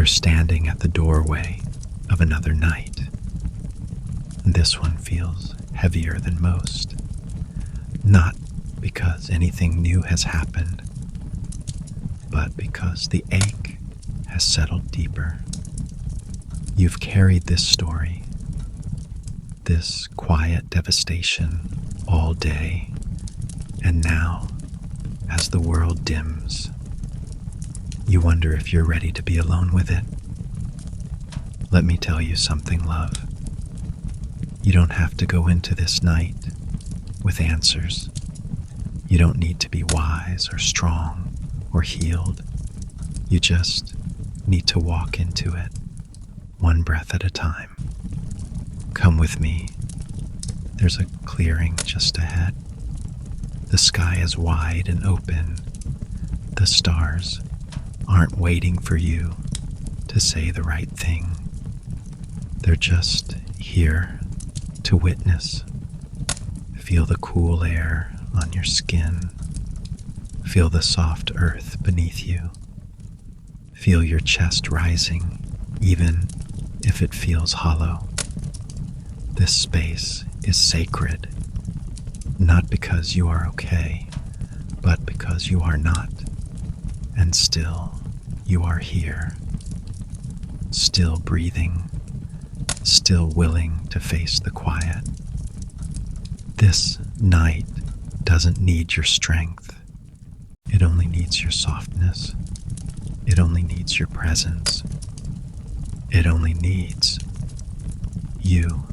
You're standing at the doorway of another night. This one feels heavier than most, not because anything new has happened, but because the ache has settled deeper. You've carried this story, this quiet devastation, all day, and now, as the world dims, you wonder if you're ready to be alone with it. Let me tell you something, love. You don't have to go into this night with answers. You don't need to be wise or strong or healed. You just need to walk into it, one breath at a time. Come with me. There's a clearing just ahead. The sky is wide and open. The stars aren't waiting for you to say the right thing. They're just here to witness. Feel the cool air on your skin. Feel the soft earth beneath you. Feel your chest rising, even if it feels hollow. This space is sacred, not because you are okay, but because you are not. And still, you are here, still breathing, still willing to face the quiet. This night doesn't need your strength. It only needs your softness. It only needs your presence. It only needs you.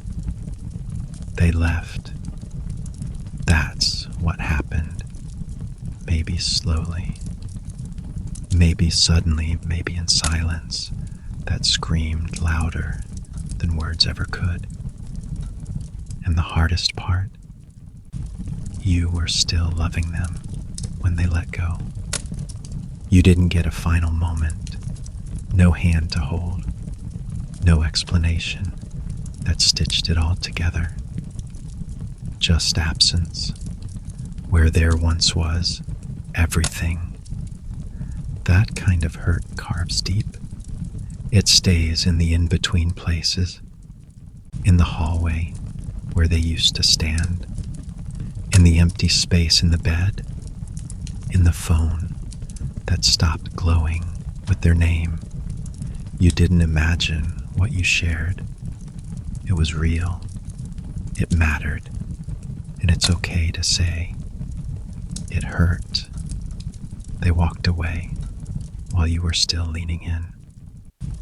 They left. That's what happened. Maybe slowly. Maybe suddenly, maybe in silence that screamed louder than words ever could. And the hardest part, you were still loving them when they let go. You didn't get a final moment, no hand to hold, no explanation that stitched it all together. Just absence, where there once was everything. That kind of hurt carves deep. It stays in the in-between places, in the hallway where they used to stand, in the empty space in the bed, in the phone that stopped glowing with their name. You didn't imagine what you shared. It was real. It mattered. And it's okay to say, it hurt. They walked away while you were still leaning in.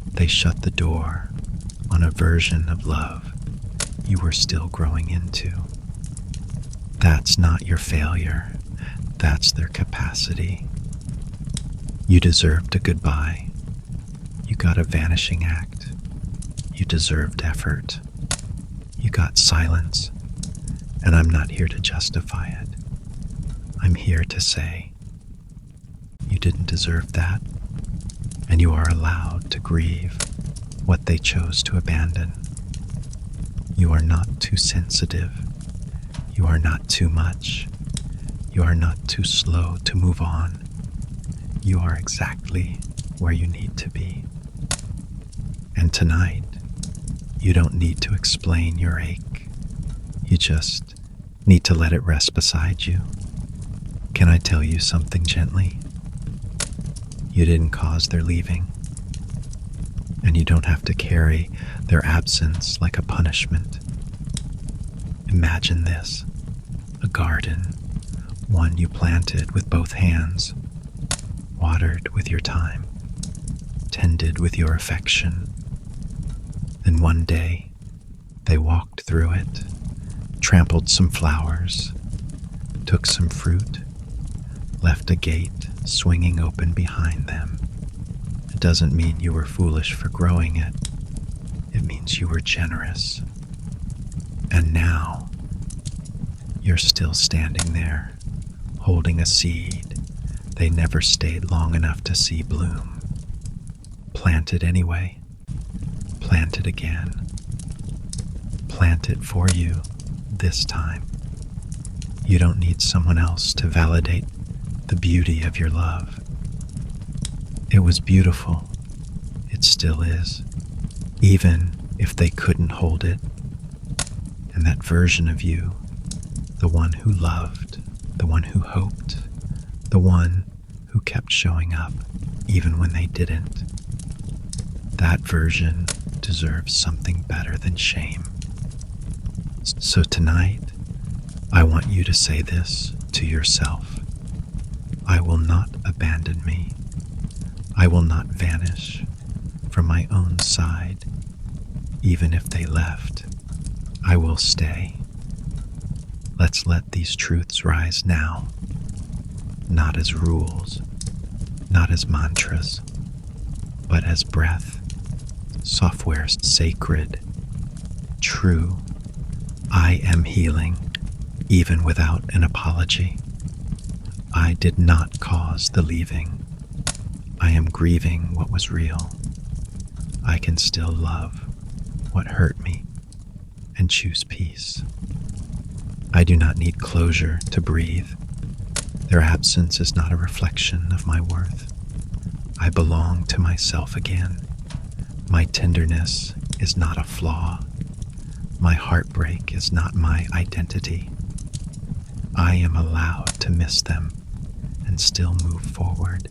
They shut the door on a version of love you were still growing into. That's not your failure. That's their capacity. You deserved a goodbye. You got a vanishing act. You deserved effort. You got silence. And I'm not here to justify it. I'm here to say, you didn't deserve that, and you are allowed to grieve what they chose to abandon. You are not too sensitive. You are not too much. You are not too slow to move on. You are exactly where you need to be. And tonight, you don't need to explain your ache. You just need to let it rest beside you. Can I tell you something gently? You didn't cause their leaving, and you don't have to carry their absence like a punishment. Imagine this, a garden, one you planted with both hands, watered with your time, tended with your affection. Then one day, they walked through it, trampled some flowers, took some fruit, left a gate swinging open behind them. It doesn't mean you were foolish for growing it. It means you were generous. And now, you're still standing there, holding a seed they never stayed long enough to see bloom. Plant it anyway. Plant it again. Plant it for you this time. You don't need someone else to validate the beauty of your love. It was beautiful. It still is, even if they couldn't hold it. And that version of you, the one who loved, the one who hoped, the one who kept showing up even when they didn't, that version deserves something better than shame. So tonight, I want you to say this to yourself. I will not abandon me. I will not vanish from my own side. Even if they left, I will stay. Let's let these truths rise now, not as rules, not as mantras, but as breath, software sacred, true. I am healing, even without an apology. I did not cause the leaving. I am grieving what was real. I can still love what hurt me and choose peace. I do not need closure to breathe. Their absence is not a reflection of my worth. I belong to myself again. My tenderness is not a flaw. My heartbreak is not my identity. I am allowed to miss them and still move forward.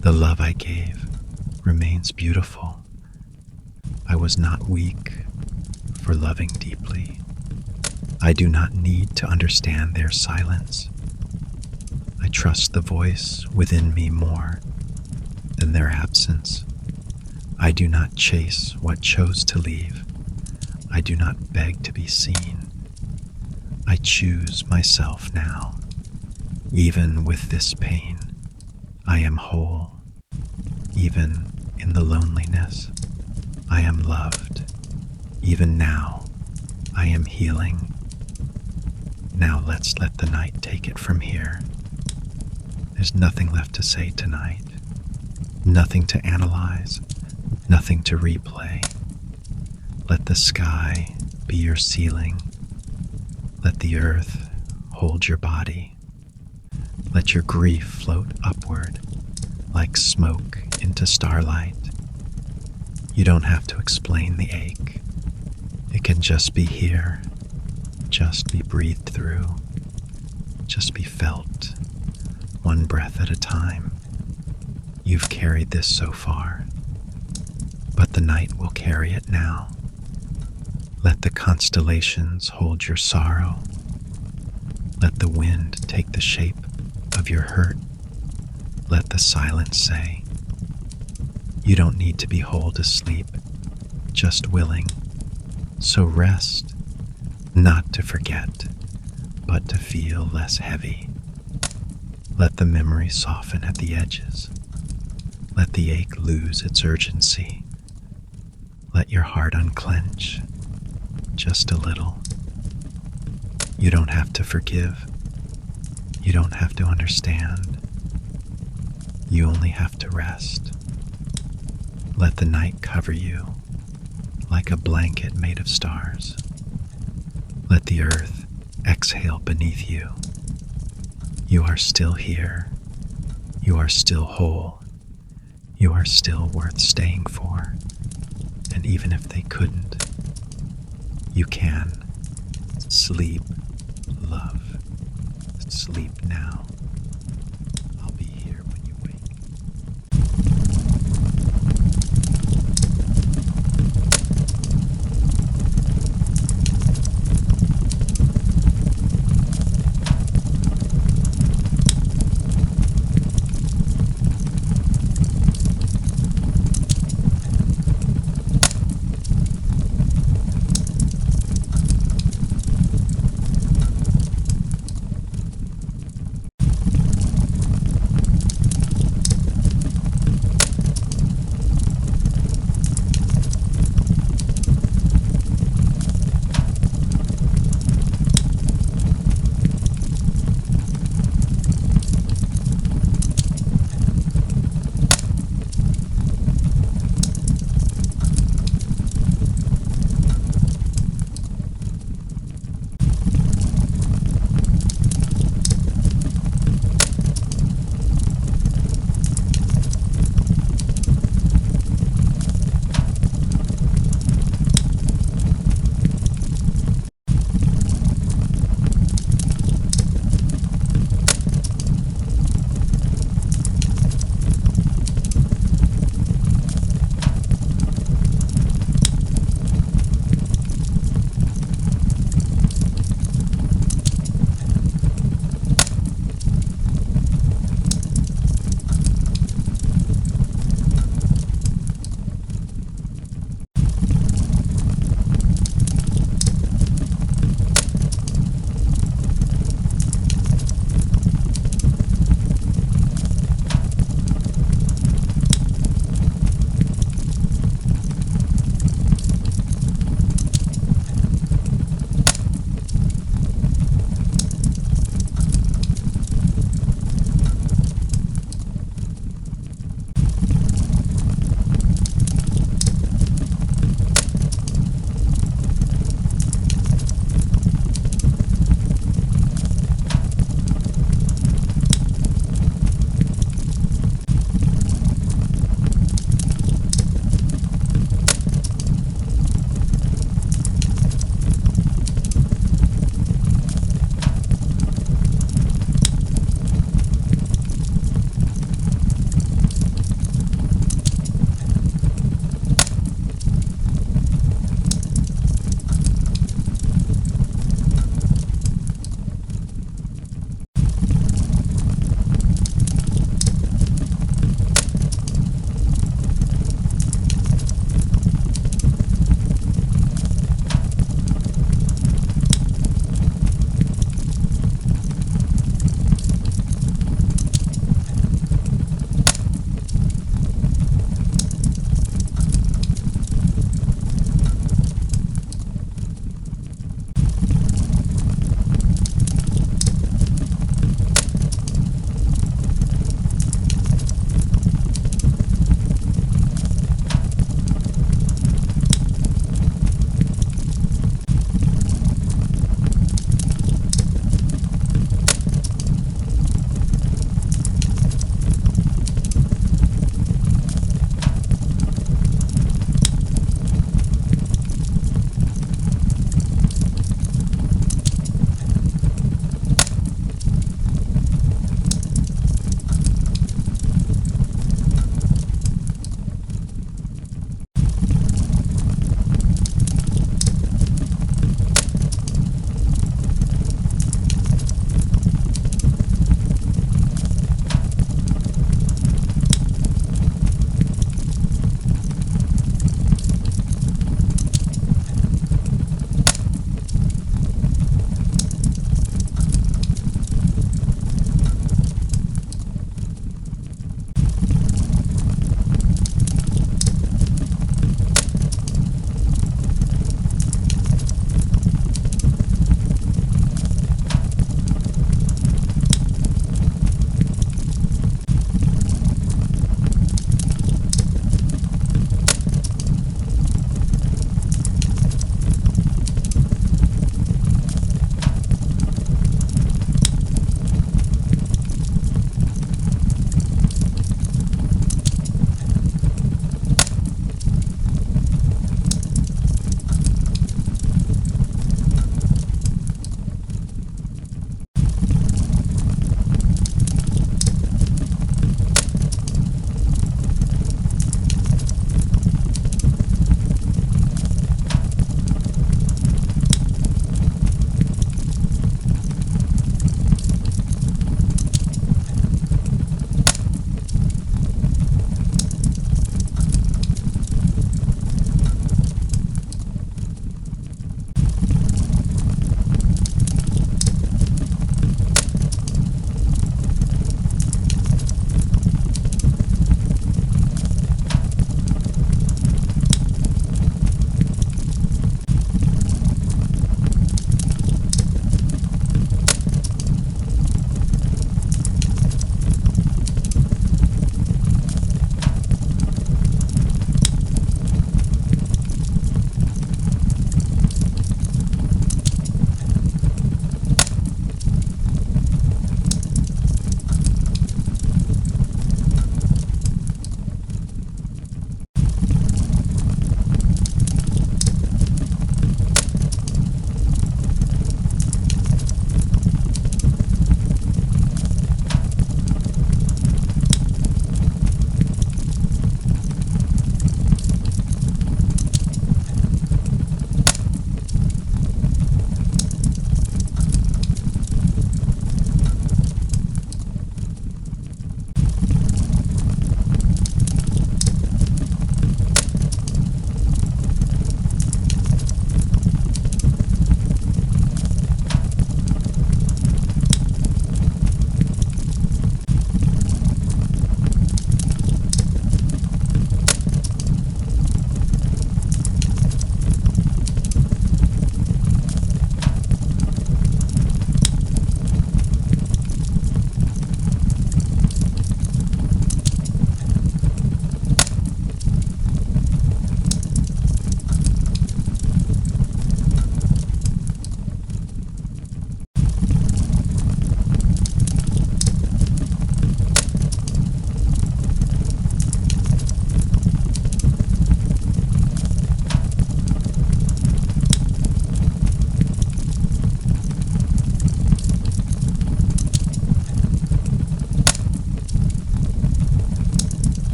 The love I gave remains beautiful. I was not weak for loving deeply. I do not need to understand their silence. I trust the voice within me more than their absence. I do not chase what chose to leave. I do not beg to be seen. I choose myself now. Even with this pain, I am whole. Even in the loneliness, I am loved. Even now, I am healing. Now let's let the night take it from here. There's nothing left to say tonight. Nothing to analyze. Nothing to replay. Let the sky be your ceiling. Let the earth hold your body. Let your grief float upward like smoke into starlight. You don't have to explain the ache. It can just be here, just be breathed through, just be felt, one breath at a time. You've carried this so far, but the night will carry it now. Let the constellations hold your sorrow. Let the wind take the shape of your hurt. Let the silence say, you don't need to be whole to sleep, just willing. So rest, not to forget, but to feel less heavy. Let the memory soften at the edges. Let the ache lose its urgency. Let your heart unclench, just a little. You don't have to forgive. You don't have to understand. You only have to rest. Let the night cover you like a blanket made of stars. Let the earth exhale beneath you. You are still here. You are still whole. You are still worth staying for. And even if they couldn't, you can. Sleep, love. Sleep now.